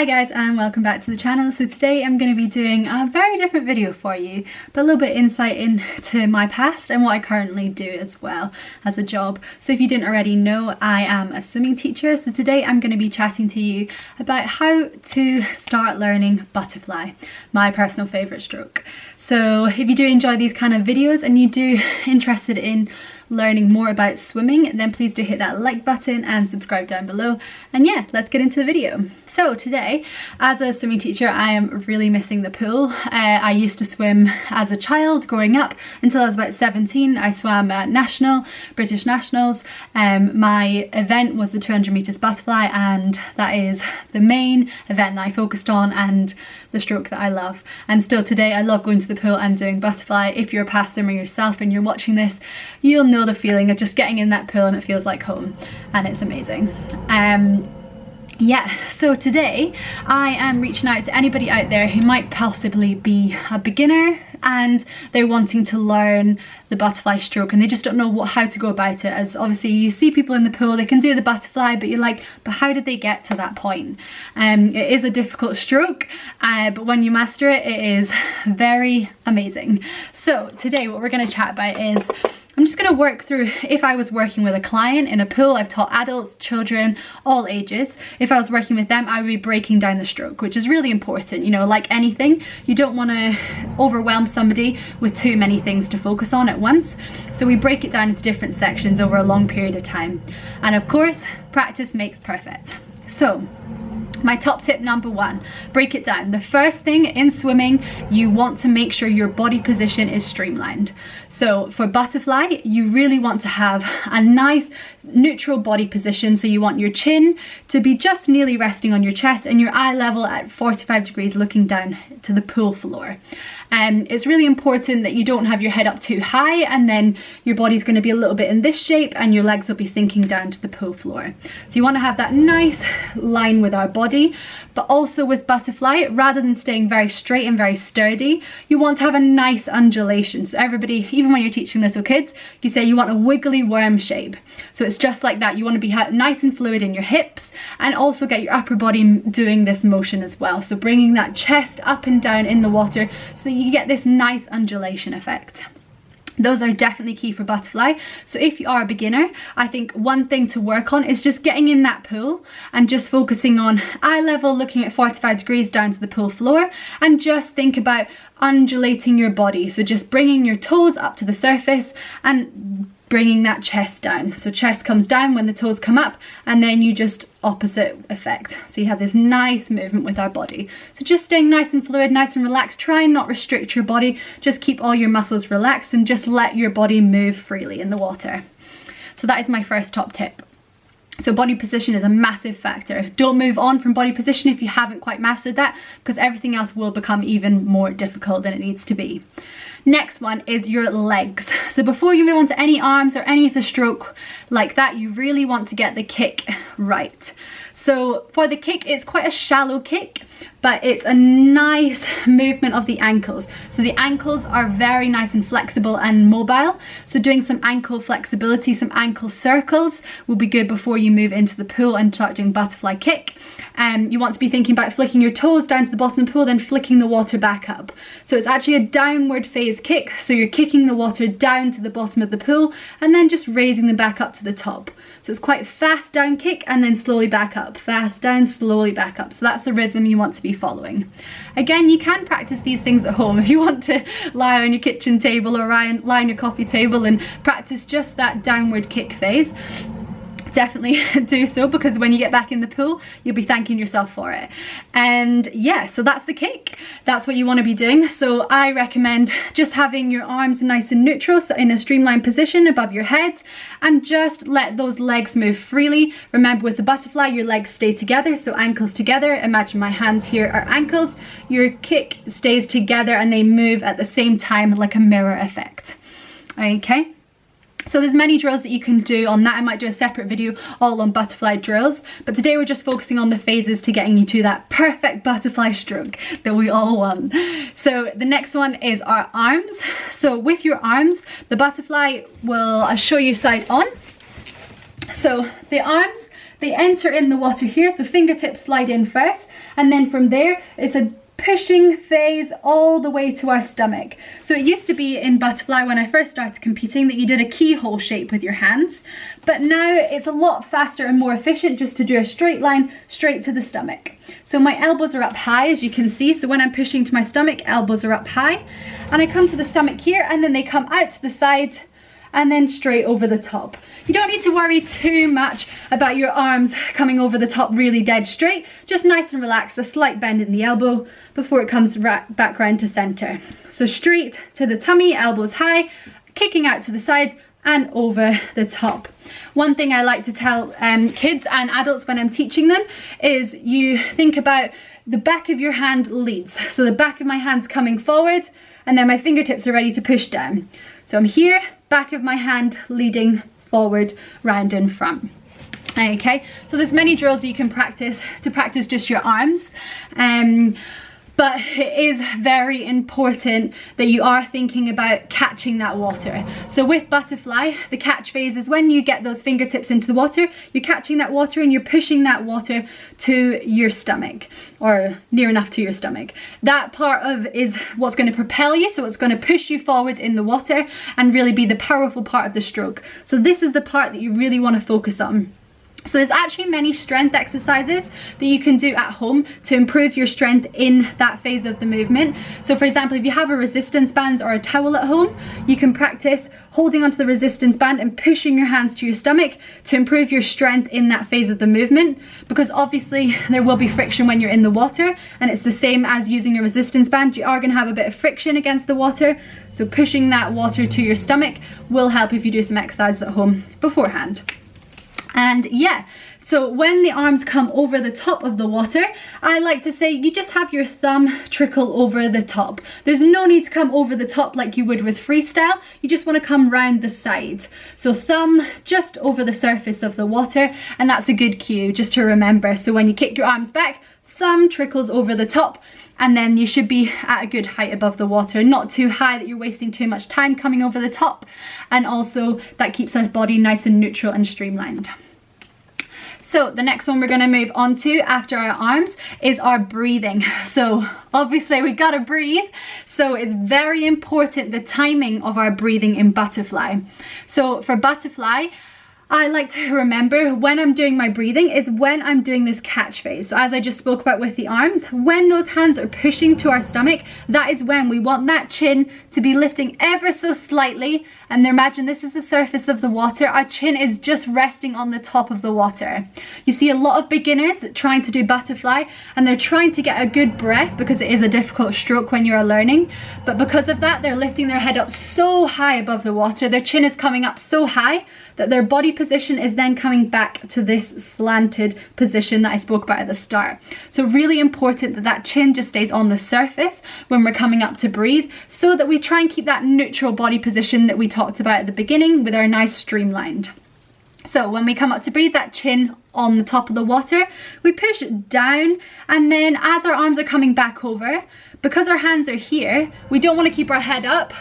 Hi guys, and welcome back to the channel. So today I'm going to be doing a very different video for you, but a little bit insight into my past and what I currently do as well as a job. So if you didn't already know, I am a swimming teacher. So today I'm going to be chatting to you about how to start learning butterfly, my personal favourite stroke. So if you do enjoy these kind of videos and you do interested in learning more about swimming, then please do hit that like button and subscribe down below. And yeah, let's get into the video. So today, as a swimming teacher, I am really missing the pool. I used to swim as a child growing up until I was about 17. I swam at British Nationals. My event was the 200 meters butterfly, and that is the main event that I focused on and the stroke that I love. And still today, I love going to the pool and doing butterfly. If you're a past swimmer yourself and you're watching this, you'll know the feeling of just getting in that pool and it feels like home, and it's amazing. Yeah, so today I am reaching out to anybody out there who might possibly be a beginner and they're wanting to learn the butterfly stroke and they just don't know how to go about it. As obviously you see people in the pool, they can do the butterfly, but you're like, but how did they get to that point? It is a difficult stroke, but when you master it, it is very amazing. So today what we're going to chat about is, I'm just going to work through, if I was working with a client in a pool, I've taught adults, children, all ages. If I was working with them, I would be breaking down the stroke, which is really important. You know, like anything, you don't want to overwhelm somebody with too many things to focus on at once. So we break it down into different sections over a long period of time. And of course, practice makes perfect. So, my top tip number one, break it down. The first thing in swimming, you want to make sure your body position is streamlined. So for butterfly, you really want to have a nice neutral body position. So you want your chin to be just nearly resting on your chest and your eye level at 45 degrees looking down to the pool floor. It's really important that you don't have your head up too high and then your body's going to be a little bit in this shape and your legs will be sinking down to the pool floor. So you want to have that nice line with our body, but also with butterfly, rather than staying very straight and very sturdy, you want to have a nice undulation. So everybody, even when you're teaching little kids, you say you want a wiggly worm shape. So it's just like that. You want to be nice and fluid in your hips and also get your upper body doing this motion as well. So bringing that chest up and down in the water so that you get this nice undulation effect. Those are definitely key for butterfly. So if you are a beginner, I think one thing to work on is just getting in that pool and just focusing on eye level, looking at 45 degrees down to the pool floor, and just think about undulating your body. So just bringing your toes up to the surface and bringing that chest down. So chest comes down when the toes come up, and then you just opposite effect. So you have this nice movement with our body. So just staying nice and fluid, nice and relaxed. Try and not restrict your body. Just keep all your muscles relaxed and just let your body move freely in the water. So that is my first top tip. So body position is a massive factor. Don't move on from body position if you haven't quite mastered that, because everything else will become even more difficult than it needs to be. Next one is your legs. So before you move on to any arms or any of the stroke like that, you really want to get the kick right. So for the kick, it's quite a shallow kick, but it's a nice movement of the ankles. So the ankles are very nice and flexible and mobile. So doing some ankle flexibility, some ankle circles will be good before you move into the pool and start doing butterfly kick. You want to be thinking about flicking your toes down to the bottom of the pool, then flicking the water back up. So it's actually a downward phase kick. So you're kicking the water down to the bottom of the pool and then just raising them back up to the top. So it's quite fast down kick and then slowly back up, fast down, slowly back up. So that's the rhythm you want to be following. Again, you can practice these things at home if you want to lie on your kitchen table or lie on your coffee table and practice just that downward kick phase. Definitely do so, because when you get back in the pool, you'll be thanking yourself for it. And yeah, so that's the kick. That's what you want to be doing. So I recommend just having your arms nice and neutral, so in a streamlined position above your head, and just let those legs move freely. Remember, with the butterfly, your legs stay together, so ankles together. Imagine my hands here are ankles. Your kick stays together and they move at the same time like a mirror effect. Okay. So there's many drills that you can do on that. I might do a separate video all on butterfly drills, but today we're just focusing on the phases to getting you to that perfect butterfly stroke that we all want. So the next one is our arms. So with your arms, the butterfly will, I'll show you side on. So the arms, they enter in the water here, so fingertips slide in first, and then from there it's a pushing phase all the way to our stomach. So it used to be in butterfly when I first started competing that you did a keyhole shape with your hands, but now it's a lot faster and more efficient just to do a straight line straight to the stomach. So my elbows are up high, as you can see, so when I'm pushing to my stomach, elbows are up high, and I come to the stomach here, and then they come out to the side and then straight over the top. You don't need to worry too much about your arms coming over the top really dead straight, just nice and relaxed, a slight bend in the elbow before it comes back round to center. So straight to the tummy, elbows high, kicking out to the side and over the top. One thing I like to tell kids and adults when I'm teaching them is you think about the back of your hand leads. So the back of my hand's coming forward, and then my fingertips are ready to push down. So I'm here, back of my hand leading forward, round in front. Okay, so there's many drills you can practice to practice just your arms. But it is very important that you are thinking about catching that water. So with butterfly, the catch phase is when you get those fingertips into the water, you're catching that water and you're pushing that water to your stomach, or near enough to your stomach. That part of is what's going to propel you, so it's going to push you forward in the water and really be the powerful part of the stroke. So this is the part that you really want to focus on. So there's actually many strength exercises that you can do at home to improve your strength in that phase of the movement. So for example, if you have a resistance band or a towel at home, you can practice holding onto the resistance band and pushing your hands to your stomach to improve your strength in that phase of the movement, because obviously there will be friction when you're in the water, and it's the same as using a resistance band. You are going to have a bit of friction against the water, so pushing that water to your stomach will help if you do some exercises at home beforehand. And yeah, so when the arms come over the top of the water, I like to say you just have your thumb trickle over the top. There's no need to come over the top like you would with freestyle. You just want to come round the side. So thumb just over the surface of the water, and that's a good cue just to remember. So when you kick your arms back, thumb trickles over the top, and then you should be at a good height above the water, not too high that you're wasting too much time coming over the top, and also that keeps our body nice and neutral and streamlined. So the next one we're going to move on to after our arms is our breathing. So obviously we gotta breathe, so it's very important the timing of our breathing in butterfly. So for butterfly, I like to remember when I'm doing my breathing is when I'm doing this catch phase. So as I just spoke about with the arms, when those hands are pushing to our stomach, that is when we want that chin to be lifting ever so slightly. And imagine this is the surface of the water. Our chin is just resting on the top of the water. You see a lot of beginners trying to do butterfly, and they're trying to get a good breath because it is a difficult stroke when you're learning. But because of that, they're lifting their head up so high above the water. Their chin is coming up so high that their body position is then coming back to this slanted position that I spoke about at the start. So really important that that chin just stays on the surface when we're coming up to breathe, so that we try and keep that neutral body position that we talked about at the beginning with our nice streamlined. So when we come up to breathe, that chin on the top of the water, we push down, and then as our arms are coming back over, because our hands are here, we don't want to keep our head up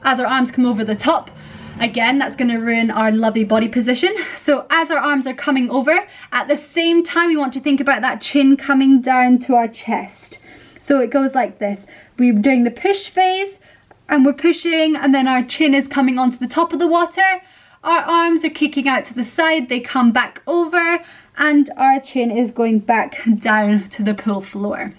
as our arms come over the top. Again, that's going to ruin our lovely body position. So as our arms are coming over, at the same time we want to think about that chin coming down to our chest. So it goes like this. We're doing the push phase and we're pushing, and then our chin is coming onto the top of the water. Our arms are kicking out to the side, they come back over, and our chin is going back down to the pool floor.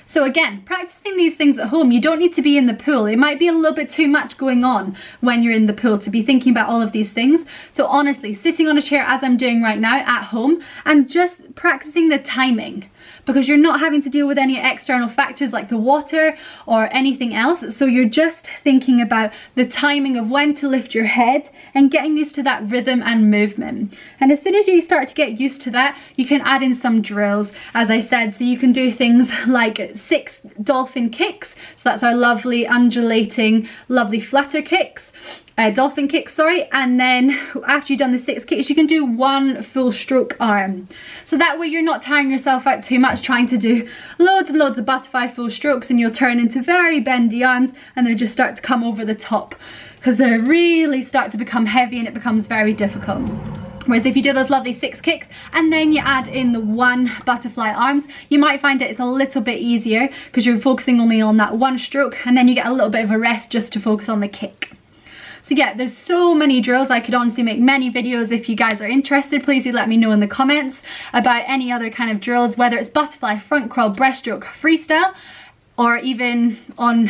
So again, practicing these things at home, you don't need to be in the pool. It might be a little bit too much going on when you're in the pool to be thinking about all of these things. So honestly, sitting on a chair as I'm doing right now at home and just practicing the timing, because you're not having to deal with any external factors like the water or anything else. So you're just thinking about the timing of when to lift your head and getting used to that rhythm and movement. And as soon as you start to get used to that, you can add in some drills, as I said. So you can do things like 6 dolphin kicks. So that's our lovely undulating, lovely flutter kicks. Dolphin kicks, sorry, and then after you've done the 6 kicks, you can do 1 full stroke arm. So that way you're not tiring yourself out too much trying to do loads and loads of butterfly full strokes, and you'll turn into very bendy arms, and they'll just start to come over the top because they really start to become heavy and it becomes very difficult. Whereas if you do those lovely 6 kicks and then you add in the 1 butterfly arms, you might find it's a little bit easier because you're focusing only on that 1 stroke, and then you get a little bit of a rest just to focus on the kick. So yeah, there's so many drills. I could honestly make many videos. If you guys are interested, please do let me know in the comments about any other kind of drills, whether it's butterfly, front crawl, breaststroke, freestyle, or even on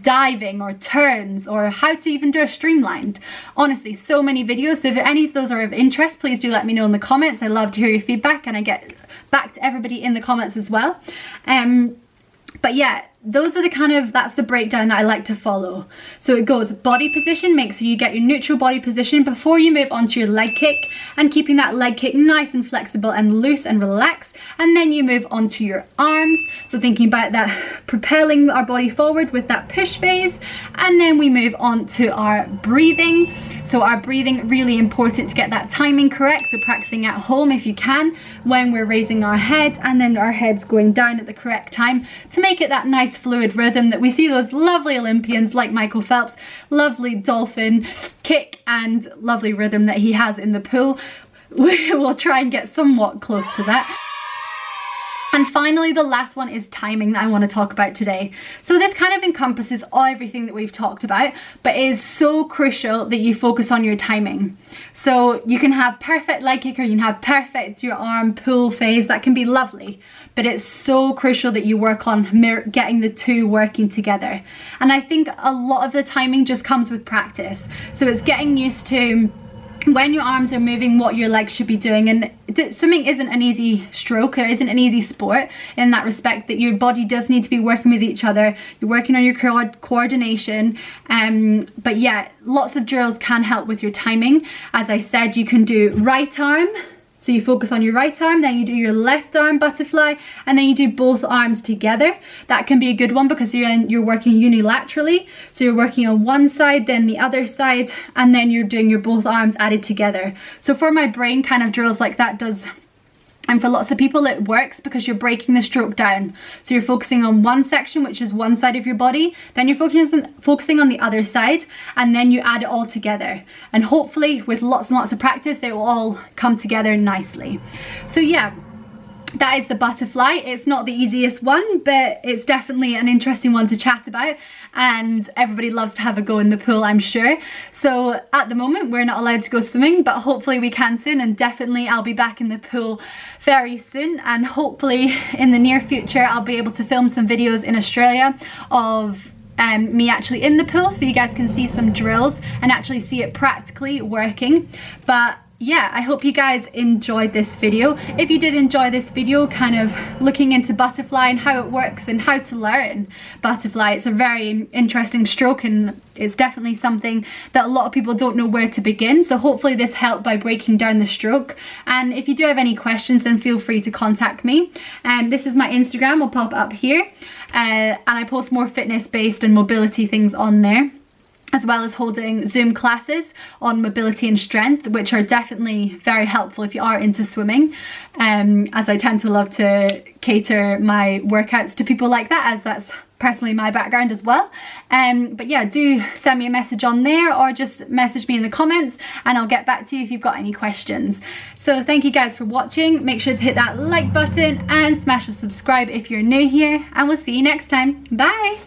diving or turns, or how to even do a streamlined. Honestly, so many videos. So if any of those are of interest, please do let me know in the comments. I love to hear your feedback, and I get back to everybody in the comments as well. But yeah, those are the kind of, that's the breakdown that I like to follow. So it goes body position, make sure you get your neutral body position before you move on to your leg kick, and keeping that leg kick nice and flexible and loose and relaxed. And then you move on to your arms. So thinking about that, propelling our body forward with that push phase. And then we move on to our breathing. So our breathing, really important to get that timing correct. So practicing at home if you can, when we're raising our head and then our head's going down at the correct time, to make it that nice fluid rhythm that we see those lovely Olympians like Michael Phelps, lovely dolphin kick and lovely rhythm that he has in the pool. We will try and get somewhat close to that. And finally, the last one is timing that I want to talk about today. So this kind of encompasses everything that we've talked about, but it is so crucial that you focus on your timing. So you can have perfect leg kick, or you can have perfect your arm pull phase, that can be lovely, but it's so crucial that you work on getting the two working together. And I think a lot of the timing just comes with practice. So it's getting used to when your arms are moving, what your legs should be doing. And swimming isn't an easy stroke, or isn't an easy sport in that respect, that your body does need to be working with each other. You're working on your coordination. But yeah, lots of drills can help with your timing. As I said, you can do right arm. So you focus on your right arm, then you do your left arm butterfly, and then you do both arms together. That can be a good one because you're working unilaterally. So you're working on one side, then the other side, and then you're doing your both arms added together. So for my brain, kind of drills like that does, and for lots of people it works because you're breaking the stroke down. So you're focusing on one section, which is one side of your body, then you're focusing on the other side, and then you add it all together. And hopefully with lots and lots of practice, they will all come together nicely. So yeah, that is the butterfly. It's not the easiest one, but it's definitely an interesting one to chat about, and everybody loves to have a go in the pool, I'm sure. So at the moment we're not allowed to go swimming, but hopefully we can soon, and definitely I'll be back in the pool very soon, and hopefully in the near future I'll be able to film some videos in Australia of me actually in the pool, so you guys can see some drills and actually see it practically working. But yeah, I hope you guys enjoyed this video. If you did enjoy this video, kind of looking into butterfly and how it works and how to learn butterfly, it's a very interesting stroke, and it's definitely something that a lot of people don't know where to begin. So hopefully this helped by breaking down the stroke. And if you do have any questions, then feel free to contact me. This is my Instagram, will pop up here, and I post more fitness based and mobility things on there, as well as holding Zoom classes on mobility and strength, which are definitely very helpful if you are into swimming, as I tend to love to cater my workouts to people like that, as that's personally my background as well. But yeah, do send me a message on there, or just message me in the comments and I'll get back to you if you've got any questions. So thank you guys for watching. Make sure to hit that like button and smash the subscribe if you're new here, and we'll see you next time. Bye!